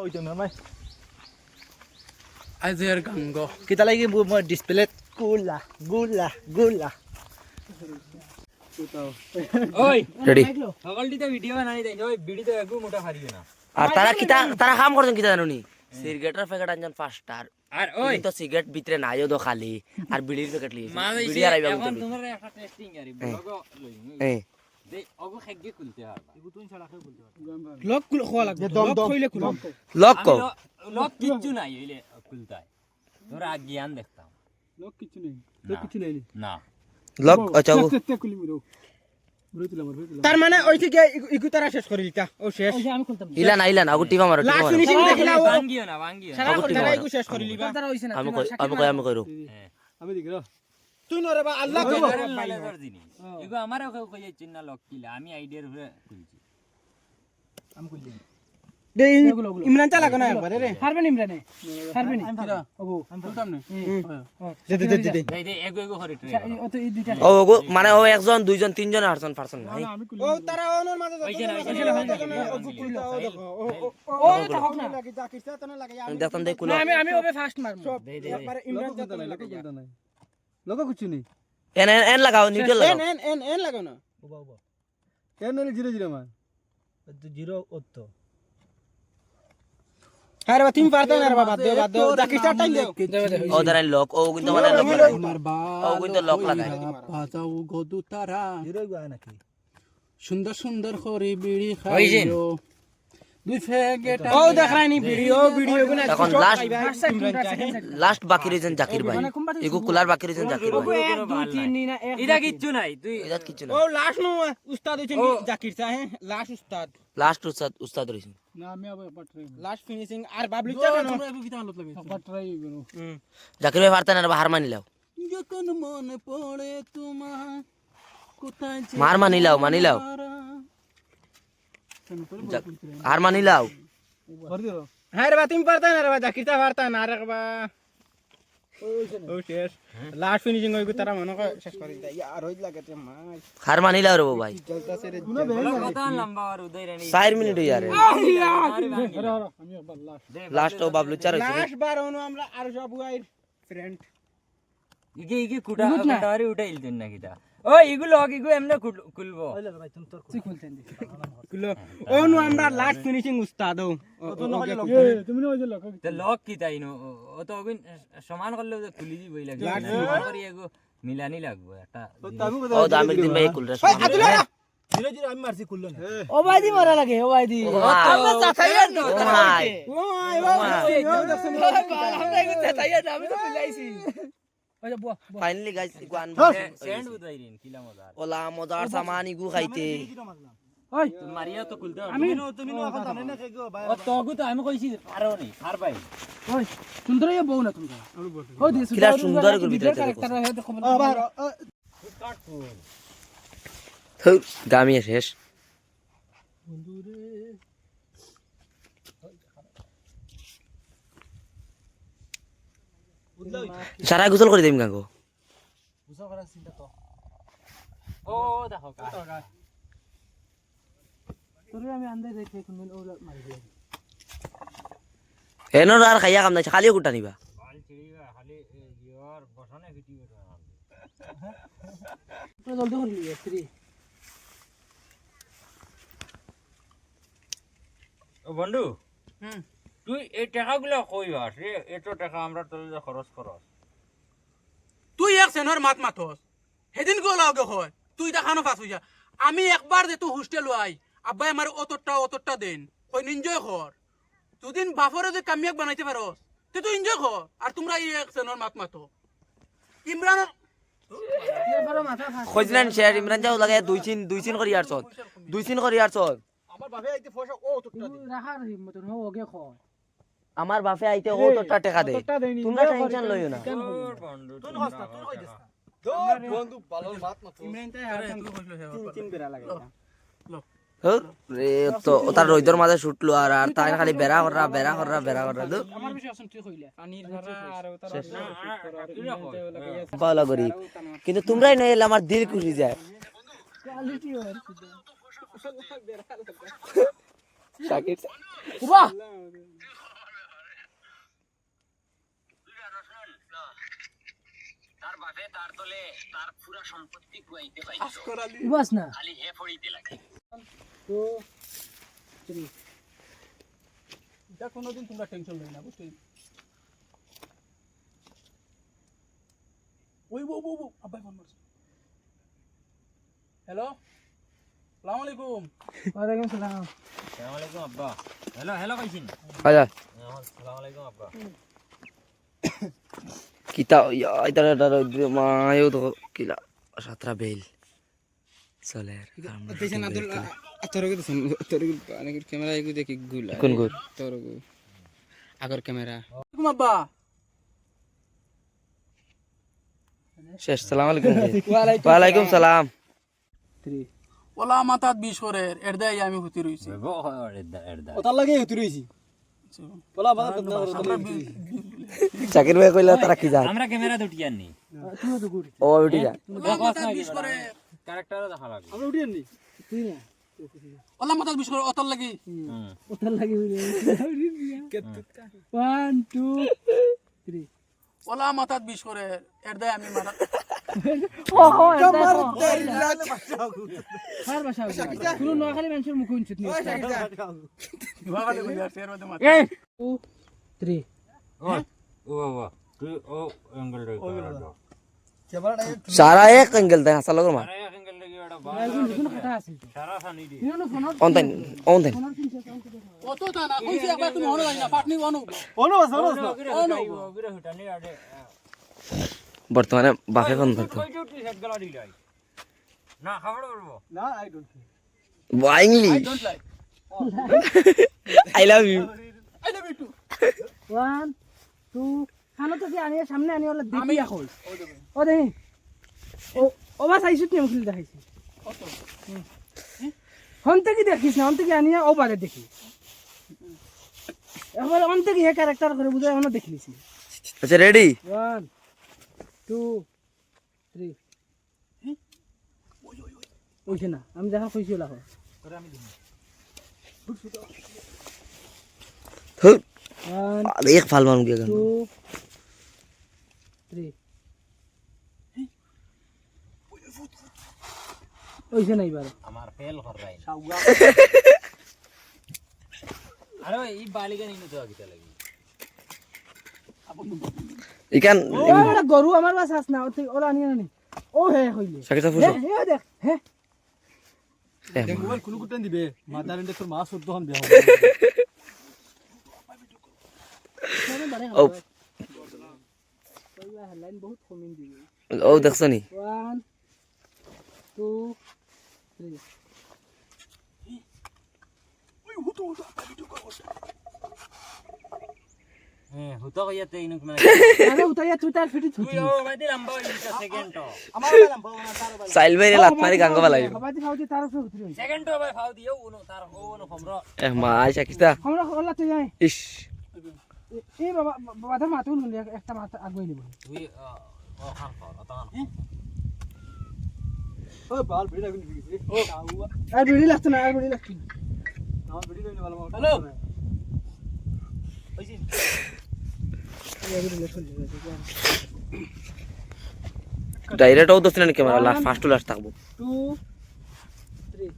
ওইতো না ভাই আজের গাঙ্গ কিতা লাগি মই ডিসপ্লে গুলা গুলা গুলা ওই রেডি সকলটি তো ভিডিও বানাই দেই ওই ভিডিও তো একটু মোটা হারিও না আর তারা কাম করছেন কিতা জানুনি সিগারেটের প্যাকেট আনছেন 5 টার আর ওই তো সিগারেট ভিতরে নাইও তো খালি আর বিড়ির প্যাকেট লিয়েছে বিড়ি আর আইবা এখন তোমার একটা টেস্টিং আরি ব্লগ লই এই দে অগো খেগি খুলতে পারবা এগু তুই ছাড়া খেয়ে বলতে পারবি লক খোলা লাগবে লক কইলে খুলব লক কো লক কিচ্ছু নাই হইলে খুলতাই তোরা জ্ঞান দেখতাম লক কিছু নেই তো কিছু নেই না লক আচ্ছা ও তার মানে ওই থেকে ইকু তারা শেষ করে দিতা ও শেষ আমি খুলতাম ইলা না আগু টিপা মারো লাস্ট ফিনিশিং দেখিলা ও ভাঙ্গিও না সারা তারা ইকু শেষ করে লিবা আমি কইরো আমি দেখি র তুই নরে বা আল্লাহ লক কো নলেজর জিনিস এগো আমারও কই চিন্না না লক কিলা আমি আইডিয়ার উপরে খুলছি আমি কই দিই দে ইমরান চালা কোনা একবার রে পারবেন ইমরানে পারবেন ওগো আমি বলতাম না দে দে দে এগো করে ট্রাই ও তো এই দুইটা ও গো মানে ও একজন দুইজন তিনজন হারছন পারছন নাই ও তারা ওনর মাঝে ও এটা হোক না লাগি জাকিরটা তনে লাগে দেখতাম দেখ কুলো আমি ওবে ফার্স্ট মারমু একবার ইমরান লোক চালা লাগে বলতা নাই লোক কিছু নেই এন লাগাও নিউট্রাল লাগাও এন লাগাও না ওবা ওবা কেন নেই 0 মান তো 0 ওতো আরে বা তুমি পারতে না রে বাবা দে জাকিরটা টাইম দেও ও দাঁড়াই লক ও কিন্তু মানে লক আমার ও কিন্তু লক লাগায় বাজাও গদু তারা 0 গায় নাকি সুন্দর সুন্দর করে বিড়ি হইছেন? খাইও দুই ফেগেট ও দেখাইনি ভিডিও গুনা এখন লাস্ট বাকি রইছেন জাকির ভাই এগো কুলার বাকি রইছেন জাকির ভাই এক দুই তিন না এক এটা কিচ্ছু নাই তুই এদাত কিছু না ও লাস্ট নো উস্তাদ হইছেন জাকির সাহে লাস্ট উস্তাদ লাস্ট উস্তাদ রইছেন না আমি আবার পাটরে লাস্ট ফিনিশিং আর বাবলু চাকা না তোমরা কিতা আলোত লাগে পাটরাই গনো জাকির ভাই পারতেন আর হার মানিলাও যখন মনে পড়ে তোমার কোথায় যে মার মানিলাও হার মানিলাও ভর দিও হ্যাঁ রে বা তুমি পারতা না রে বা জাকিরটা পারতা না রে বা ও শেষ লাস্ট ফিনিশিং হইগো তারা মনে কর শেষ করে দেয় আর হই লাগে তে মাই হার মানিলাও রে ভাই জলতাছে রে কত লম্বা আর উদয় রানী 4 মিনিট ইয়ার আমি আবার লাস্ট ও বাবলু চার হইছে লাস্ট বার হনো আমরা আর সব গাইর ফ্রেন্ড ইগে কুটা কাটারি উঠাইল তুই না কিটা ওই ইগুলো ইগু এমনে খুলবো হইলে ভাই তুমি তোর তুই খুলতেন দি কুলো ও নো আমরা লাস্ট ফিনিশিং উস্তাদ ও তুমি না ওই যে লোক তে লক কি তাই নো ও তো অগুন সমান করলে খুলি দিবই লাগে করি এগো মিলানি লাগবে একটা ও দামির দিন ভাই কুল রে 0 আমি মারছি খুললো না ও ভাই দি মারা লাগে ও ভাই দি আমরা চাচাইয়া না ভাই আমরা এগো চাচাইয়া না আমি তো মিলাইছি ওই যে বুয়া ফাইনালি গাইস ইগু আন সেন্ড উদাইরিন কিলা মজা ওলা মজার সামান ইগু খাইতে ওই তুই মারিয়া তো খুলতে আমি তুমি না এখন জানেন না কেগো ভাই ও তোগু তো আমি কইছি পারো নি পার ভাই ওই সুন্দর ইয়া বউ না তুমি ওই দি কিলা সুন্দর করে ভিতরে ক্যারেক্টার হে দেখো আবার গামি শেষ সারা গোসল করে দিম গাঙ্গো বুঝা করা চিন্তা তো ও দেখো কা তোরে আমি আন্দাজ দেখে কোন ও মারি দিই এনর আর খাইয়া কাম নাই খালি কুটা নিবা বাল চিড়িগা খালি ইয়ার বসানে ভিডিও তো জলদি করে লিয়ে স্ত্রী ও বন্ধু তুই এই টাকাগুলো কইবাস রে এত টাকা আমরা তোর খরচ করস তুই এক সেনর মাত মাথস সেদিন গো লাগে হয় তুই দেখানো পাস হইয়া আমি একবার যে তুই হোস্টেল আই আব্বাই আমার অতটা দেন কই এনজয় কর দুদিন বাফরে যে কামিয়াক বানাইতে পারস তুই এনজয় কর আর তোমরা এই এক সেনর মাত মাতো ইমরান বড় মাথা ফাস কইছিলেন শেয়ার ইমরান যাও লাগে দুই চিন করি আরছ দুই চিন করি আরছ আমার বাপে আইতে পয়সা ও তোটা দে রাখার হিম্মত না ওগে কয় আমার বাপে আইতে ও তো টাকা দে তোমরা টেনশন লইও না বন্ধু তুই হস্তা তুই কই দিস দোর বন্ধু ভালো মাত মত ইমরান তাই আর তিন বেরা লাগে রে তো তার রইদর মাঝে শুটলো আর তাই খালি বেড়া কররা দু আমার বিষয় আছেন তুই কইলা পানির ধারা আর তারা পাওলা করি কিন্তু তোমরাই নাই এলে আমার দিল খুশি যায় কোয়ালিটি ওর শাকির বাহ বাস না এটা কোনোদিন তোমরা টেনশন লই না বুঝছো ওই বউ আব্বাই ফোন করছে হ্যালো আসসালামু আলাইকুম ওয়ালাইকুম সালাম আসসালামু আলাইকুম আব্বা হ্যালো হ্যালো কইছিন আচ্ছা আসসালামু আলাইকুম আব্বা কিতা এটা মায়ও তো কিলা সাতরা বেল চলে দেশন আদল তোরগো দেশন তোরগো অনেক ক্যামেরা এগু দেখি গুলা কোন গুল তোরগো আগর ক্যামেরা ওয়ালাইকুম আব্বা শেষ সালাম আলাইকুম ওয়ালাইকুম সালাম ওলা মাথাত বিষ করে এর দেয় আমি হুতি রইছি বেগো হয় এরদা ওটার লাগে হতে রইছি বলা বাদ চাকির ভাই কইলা তারা কি যায় আমরা ক্যামেরা দুটি আনি ও উঠি যায় ওলা মাথাত বিষ করে ক্যারেক্টারও দেখা লাগবে আমরা উঠি আনি তুই না ওলা মাথাত বিষ করে অতর লাগি ওটার লাগি 1 2 3 ওলা মাথাত বিষ করে এর দেয় আমি মারা ও মার মার বাসা পুরো নোয়াখালী মানুষের মুখ উঞ্চিত নি ভাগালে কই আর শেয়ার মধ্যে মার 2 3 ও বাবা তুই ও অ্যাঙ্গেল রে সারা এক এঙ্গেল দেয় হাসা লগর মা আরে অ্যাঙ্গেল রে এটা কোনো কথা আছে সারা সানি দি নিনো ফোন অনতেন অত তা না কইছি একবার তুমি হনো না পাটনি অনু অনু আছে ওগরে হুটানি আরে বর্তমানে বাফে ফোন ধরতো কই জুটি সেট গলা দিলাই না খাবার করব না I don't English don't like I love you I love you too 1 2 খানো তো কি আনি সামনে আনি ওলা দেখি এখন ও দেখি ও বাস আইছিস নি মুখলি দেখাইছি হন থেকে দেখিস না হন থেকে আনি ও বারে দেখি এবার হন থেকে হে ক্যারেক্টার করে বুঝাই এখনো দেখিলিছি আচ্ছা রেডি 1 2 3 ওইছে না আমি দেখা কইছি ওলা হয় ধুর 1 এক ফাল মান গিয়া 2 3 ওইছে না এবার আমার ফেল কর রাই আরে এই বালিকা নিনো তো আগিটা লাগি ইকান ওরা গরু আমার বাস আস না ওরা আনি না ও হে হইলে সাকিতা ফুস হে দেখ হে মোবাইল কুলু কুটান দিবে মাদার ইন্ডে তোর মা সদ্য হন বিয়া ও লাইন বহুত কমিন দিবে ও দেখছ নি 1 2 3 হ্যাঁ হুতো কইয়াতে ইনুক মানে আরে উতাইয়া তুই তার ফিটি তুই ও বাইতে লম্বা হইছে সেকেন্ড তো সাইল ভাইরে লাত মারি গাঙ্গা বালাই বাদি খাওতি তার উপরে উতরি সেকেন্ড তো ভাই ফাউ দিও উনো তার ও উনো ফমর এ মা সাকিতা আমরা ওলা তুই আয় ইস এই বাবা বাবা মাথা উন একটা মাথা আগুই নিব তুই ও খান কর অতন ও বাল ভিড়া কিন্তু দিছে ও আর বিড়ি লাগতো না আর বিড়ি লাগতো না আমার ভিড়ি লইলে ভালো হ্যালো ডাইরেক্ট ও দছনা camera last first to last থাকবো 2 3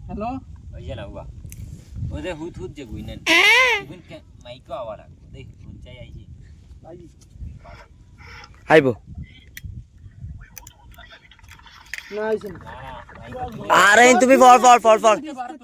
হ্যালো ওই যে না উয়া ওই যে হুত হুত যে গুইনেন গুইন কে মাইকো আওয়ার আগ দেখ হুন চাই আইছি আইবো না আইছে না না মাইকো আরে তুমি ফল ফল ফল ফল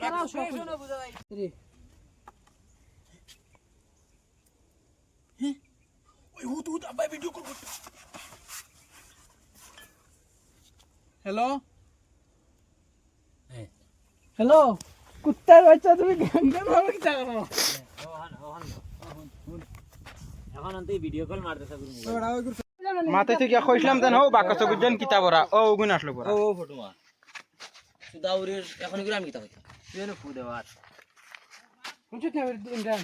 তারাও সব বুঝা যায় 3 ওই হুত আব্বাই ভিডিও কল করতে হ্যালো হ্যালো কুত্তার বাচ্চা তুমি গাঙ্গা মারো কি টাকা নাও ওহান ওহান এখন আনতে ভিডিও কল মারতেছ গুরু মাথায় থেকে কইছিলাম দেন হো বাকস গুজন কিতাবরা ও গুণ আসলো পড়া ও ফটো মা সুদাউরের এখন কি আমি কিতা কইতা তুই ফু দেওয়ার কুচু কে ইমরান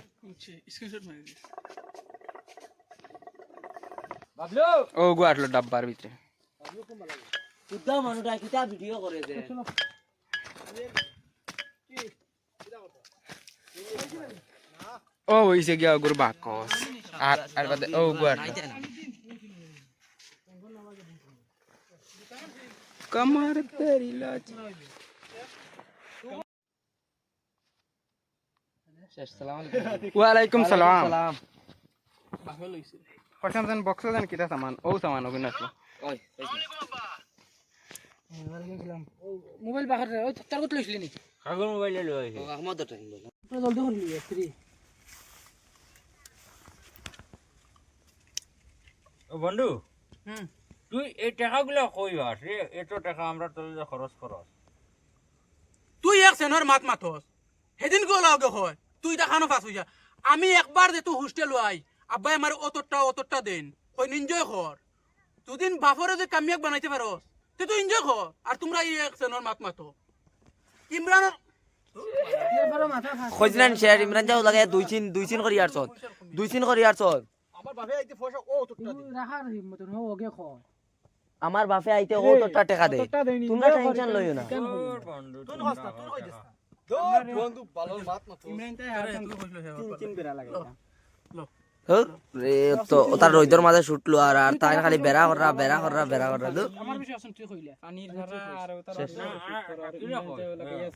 স্ক্রিনশট মারি দিস বাবলু ও গু আসলো ডাব্বার ভিতরে সুদা মানুটা কিতা ভিডিও করে দে ও হইছে গিয়া গুর বাকস আর বাদে ও গুয়ার কমর তেরি লাজ ওয়ালাইকুম সালাম পছন্দ জান বক্স জান কিটা সামান ও সামান ওগুন আসলো মোবাইল বাহার ওই তোর কত লইছিলি নি কাগজ মোবাইলে লৈ আহিছে আহমদ টাইম তো জলদি করলি ফ্রি ও বন্ধু হুম তুই এই টাকাগুলো কই আস রে এত টাকা আমরা তোর খরচ করস তুই এক সেনর মাত মাথস সেদিন গো লাগে হয় তুই দেখানো ফাঁস হইয়া আমি একবার যে তুই হোস্টেল আই আব্বাই আমার অতটা দেন কই এনজয় কর দুদিন বাপরে যে কামিয়াক বানাইতে পারস তে তুই এনজয় কর আর তোমরা এই এক সেনর মাত মাথো ইমরানের খোঁজলেন শেয়ার ইমরান যাও লাগে দুই চিন করি আর চল দুই চিন করি আর চল আমার বাপে আইতে পয়সা ও তোরটা দে রাখার হিম্মত ন ওকে খ আমার বাপে আইতে ও তোরটা টাকা দে তোমরা টেনশন লইও না তোর বন্ধু তুই হস্তা তুই কই দিস দোর বন্ধু ভালো মাত মাতো চিন বেড়া লাগে রে তো ওটার রইদর মাঝে শুটলো আর তাই খালি বেড়া করা দু আমার বিষয় আসুন তুই কইলা পানির ধারা আর ওটা না